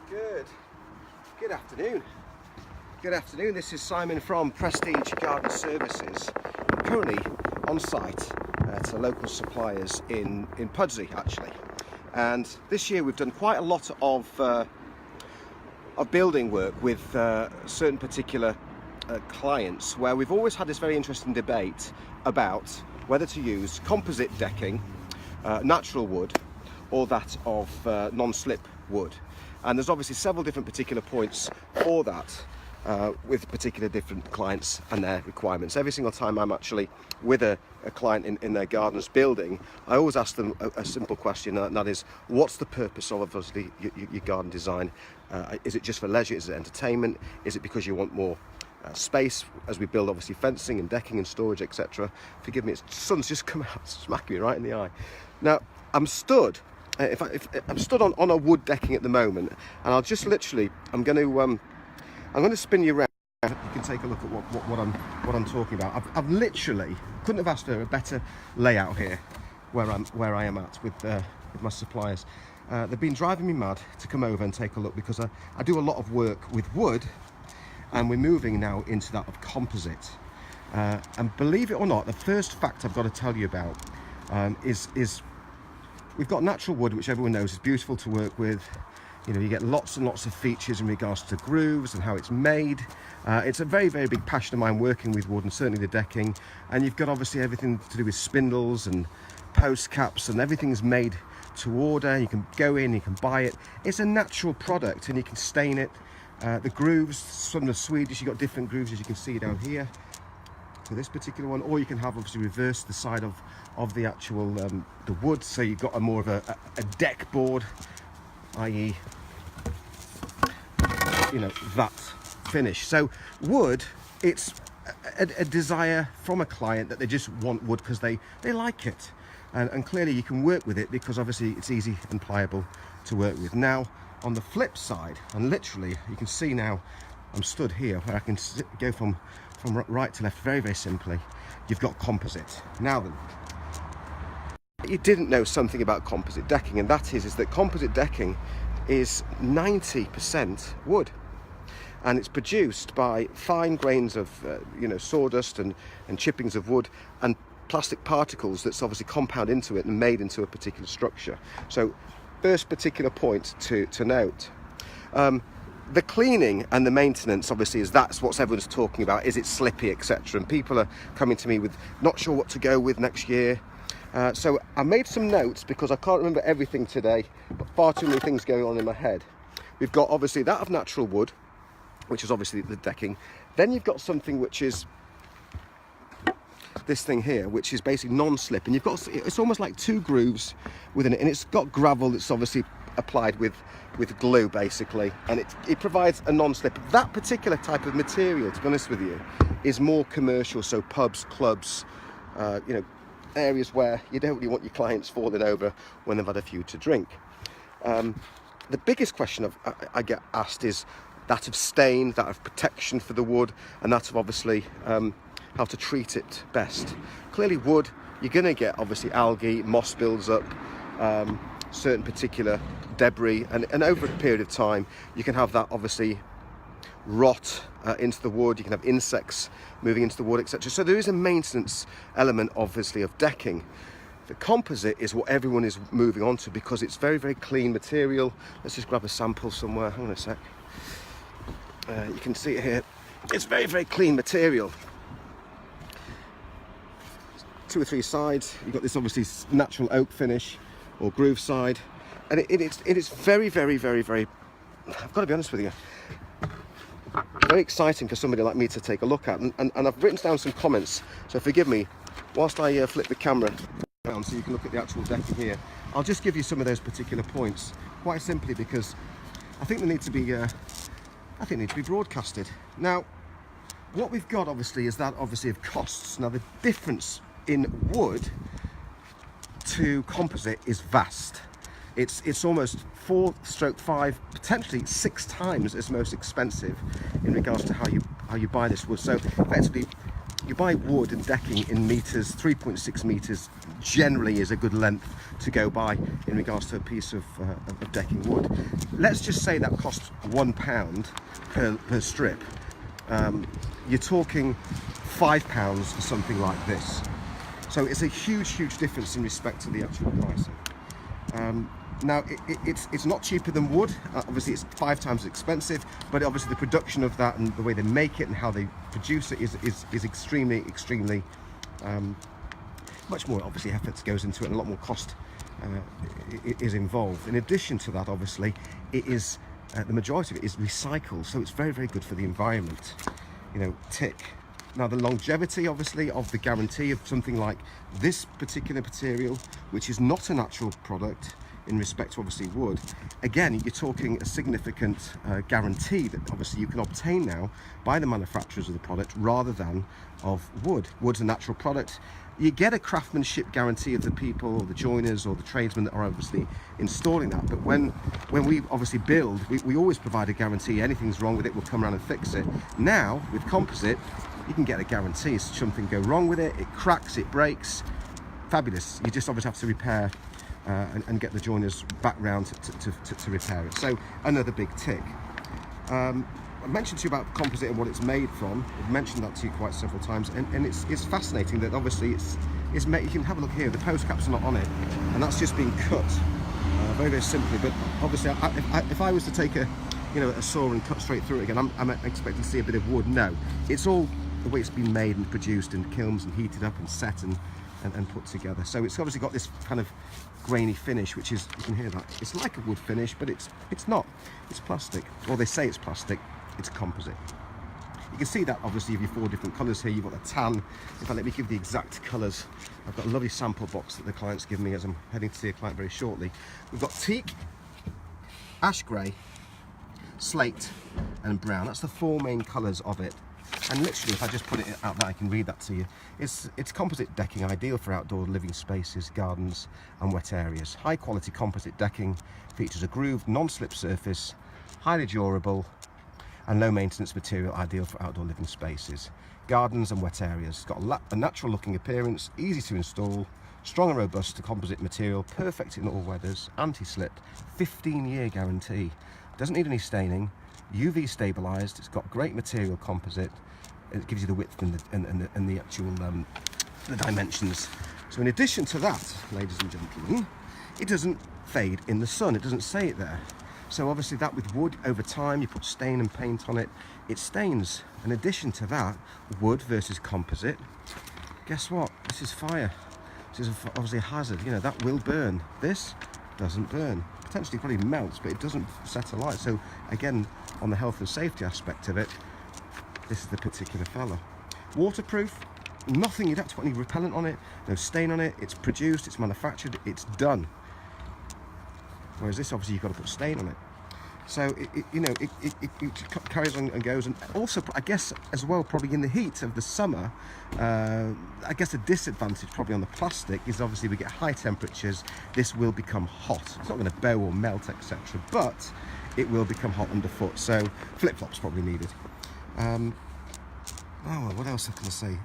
Good afternoon. Good afternoon. This is Simon from Prestige Garden Services. I'm currently on site at a local suppliers in Pudsey, actually. And this year we've done quite a lot of building work with certain particular clients, where we've always had this very interesting debate about whether to use composite decking, natural wood, or that of non-slip wood. And there's obviously several different particular points for that with particular different clients and their requirements. Every single time I'm actually with a client in their gardens building, I always ask them a simple question, and that is, what's the purpose of obviously your garden design? Is it just for leisure? Is it entertainment? Is it because you want more space as we build obviously fencing and decking and storage, etc.? Forgive me, the sun's just come out, smacking me right in the eye. Now I'm stood I'm stood on a wood decking at the moment, and I'll just literally I'm going to spin you around. You can take a look at what I'm talking about. I've literally couldn't have asked for a better layout here where I am at with my suppliers. They've been driving me mad to come over and take a look, because I do a lot of work with wood, and we're moving now into that of composite. And believe it or not, the first fact I've got to tell you about is we've got natural wood, which everyone knows is beautiful to work with. You know, you get lots and lots of features in regards to grooves and how it's made. It's a very, very big passion of mine working with wood, and certainly the decking. And you've got obviously everything to do with spindles and post caps, and everything's made to order. You can go in, you can buy it. It's a natural product, and you can stain it. The grooves, some of the Swedish, you've got different grooves, as you can see down here. So this particular one, or you can have obviously reverse the side of the actual the wood, so you've got a more of a deck board, i.e. you know, that finish. So wood, it's a desire from a client that they just want wood because they like it, and clearly you can work with it because obviously it's easy and pliable to work with. Now on the flip side, and literally you can see now I'm stood here where I can go from right to left very, very simply. You've got composite. Now then, you didn't know something about composite decking, and that is that composite decking is 90% wood, and it's produced by fine grains of sawdust and chippings of wood and plastic particles that's obviously compound into it and made into a particular structure. So first particular point to note, the cleaning and the maintenance obviously that's what everyone's talking about. Is it slippy, etc.? And people are coming to me with not sure what to go with next year. So I made some notes because I can't remember everything today, but far too many things going on in my head. We've got obviously that of natural wood, which is obviously the decking. Then you've got something which is this thing here, which is basically non-slip, and you've got, it's almost like two grooves within it, and it's got gravel that's obviously applied with glue basically, and it provides a non-slip. That particular type of material, to be honest with you, is more commercial, so pubs, clubs, areas where you don't really want your clients falling over when they've had a few to drink. The biggest question I get asked is that of stain, that of protection for the wood, and that of obviously how to treat it best. Clearly wood, you're going to get obviously algae, moss builds up, certain particular debris, and over a period of time you can have that obviously rot into the wood. You can have insects moving into the wood, etc. So there is a maintenance element obviously of decking. The composite is what everyone is moving on to because it's very, very clean material. Let's just grab a sample somewhere. Hang on a sec. You can see it here. It's very, very clean material. 2 or 3 sides. You've got this obviously natural oak finish or groove side, and it is very, very, very, very, I've got to be honest with you, very exciting for somebody like me to take a look at. And I've written down some comments, so forgive me whilst I flip the camera around so you can look at the actual decking here. I'll just give you some of those particular points quite simply because I think they need to be broadcasted. Now what we've got obviously is that obviously of costs. Now the difference in wood to composite is vast. It's almost 4/5, potentially 6 times as most expensive in regards to how you buy this wood. So effectively you buy wood and decking in meters. 3.6 meters generally is a good length to go by in regards to a piece of decking wood. Let's just say that costs £1 per strip. You're talking £5 for something like this. So it's a huge difference in respect to the actual pricing. Now it's not cheaper than wood. Obviously it's 5 times as expensive, but obviously the production of that and the way they make it and how they produce it is extremely much more obviously effort goes into it, and a lot more cost is involved. In addition to that, obviously it is the majority of it is recycled, so it's very good for the environment. You know, tick. Now the longevity obviously of the guarantee of something like this particular material, which is not a natural product in respect to obviously wood, again you're talking a significant guarantee that obviously you can obtain now by the manufacturers of the product rather than of wood. Wood's a natural product. You get a craftsmanship guarantee of the people or the joiners or the tradesmen that are obviously installing that, but when we obviously build, we always provide a guarantee. Anything's wrong with it, we'll come around and fix it. Now with composite you can get a guarantee. If something go wrong with it, it cracks, it breaks, fabulous. You just obviously have to repair and get the joiners back round to repair it. So another big tick. I mentioned to you about composite and what it's made from. I've mentioned that to you quite several times, and it's fascinating that obviously it's made. You can have a look here, the post caps are not on it, and that's just been cut very simply. But obviously if I was to take a saw and cut straight through it again, I'm expecting to see a bit of wood. No, it's all the way it's been made and produced in kilns and heated up and set and put together. So it's obviously got this kind of grainy finish, which is, you can hear that, it's like a wood finish, but it's not. It's plastic, or they say it's plastic. It's composite. You can see that obviously of your 4 different colours here. You've got the tan. In fact, let me give the exact colours. I've got a lovely sample box that the client's given me as I'm heading to see a client very shortly. We've got teak, ash grey, slate and brown. That's the 4 main colours of it. And literally, if I just put it out there, I can read that to you. It's composite decking, ideal for outdoor living spaces, gardens and wet areas. High quality composite decking features a grooved non-slip surface, highly durable and low maintenance material, ideal for outdoor living spaces, gardens and wet areas. It's got a natural looking appearance, easy to install, strong and robust composite material, perfect in all weathers, anti-slip, 15-year guarantee. Doesn't need any staining, UV stabilized. It's got great material composite. It gives you the width and the actual the dimensions. So in addition to that, ladies and gentlemen, it doesn't fade in the sun. It doesn't say it there. So obviously that with wood, over time you put stain and paint on it, it stains. In addition to that, wood versus composite, guess what? This is fire. This is obviously a hazard. You know, that will burn. This doesn't burn. Potentially probably melts, but it doesn't set alight. So again, on the health and safety aspect of it, this is the particular fella. Waterproof, nothing, you'd have to put any repellent on it, no stain on it, it's produced, it's manufactured, it's done. Whereas this, obviously, you've got to put stain on it. So it carries on and goes. And also, I guess as well, probably in the heat of the summer, I guess a disadvantage probably on the plastic is obviously we get high temperatures. This will become hot. It's not going to bow or melt, etc. But it will become hot underfoot. So flip-flops probably needed. What else can I say?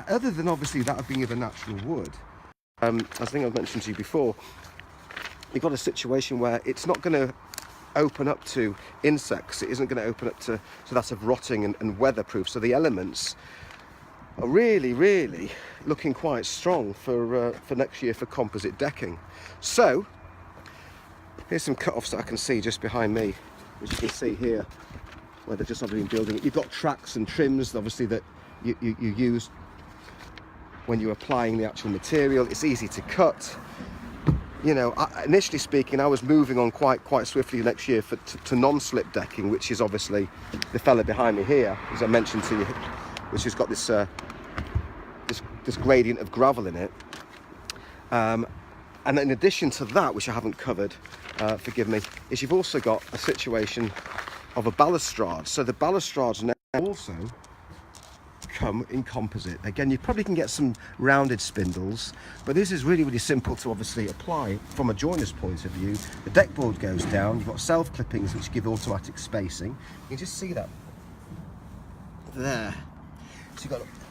Other than obviously that being of a natural wood, as I think I've mentioned to you before, you've got a situation where it's not going to open up to insects. It isn't going to open up to that of rotting and weatherproof. So the elements are really looking quite strong for next year for composite decking. So here's some cut-offs that I can see just behind me, which you can see here, where they've just been building it. You've got tracks and trims, obviously, that you use when you're applying the actual material. It's easy to cut. You know, initially speaking, I was moving on quite swiftly next year to non-slip decking, which is obviously the fella behind me here, as I mentioned to you, which has got this this gradient of gravel in it. And in addition to that, which I haven't covered, forgive me, is you've also got a situation of a balustrade. So the balustrades now also come in composite. Again, you probably can get some rounded spindles, but this is really simple to obviously apply from a joiner's point of view. The deck board goes down, you've got self clippings which give automatic spacing. You can just see that there.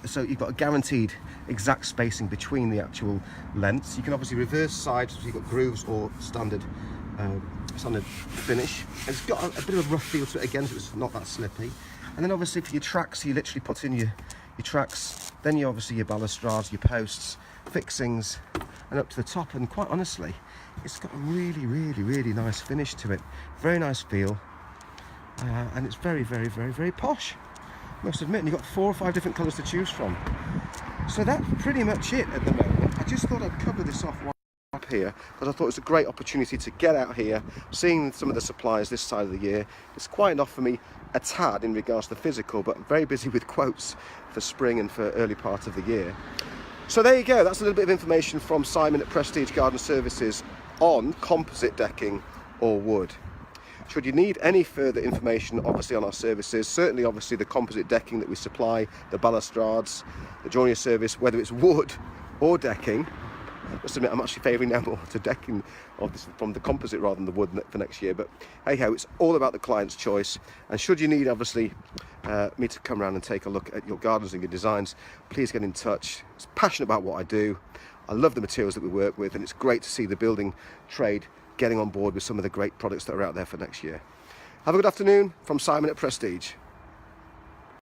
So you've got a guaranteed exact spacing between the actual lengths. You can obviously reverse sides, so you've got grooves or standard finish. And it's got a bit of a rough feel to it again, so it's not that slippy. And then obviously for your tracks, you literally put in your tracks, then you obviously your balustrades, your posts, fixings, and up to the top. And quite honestly, it's got a really nice finish to it. Very nice feel, and it's very posh, must admit. And you've got 4 or 5 different colours to choose from. So that's pretty much it at the moment. I just thought I'd cover this off up here because I thought it was a great opportunity to get out here, seeing some of the suppliers this side of the year. It's quiet enough for me a tad in regards to the physical, but I'm very busy with quotes for spring and for early part of the year. So there you go, that's a little bit of information from Simon at Prestige Garden Services on composite decking or wood. Should you need any further information obviously on our services, certainly obviously the composite decking that we supply, the balustrades, the joinery service, whether it's wood or decking, I must admit I'm actually favouring now more to decking from the composite rather than the wood for next year, but hey ho, it's all about the client's choice. And should you need obviously me to come around and take a look at your gardens and your designs, please get in touch. I'm passionate about what I do. I love the materials that we work with, and it's great to see the building trade getting on board with some of the great products that are out there for next year. Have a good afternoon from Simon at Prestige.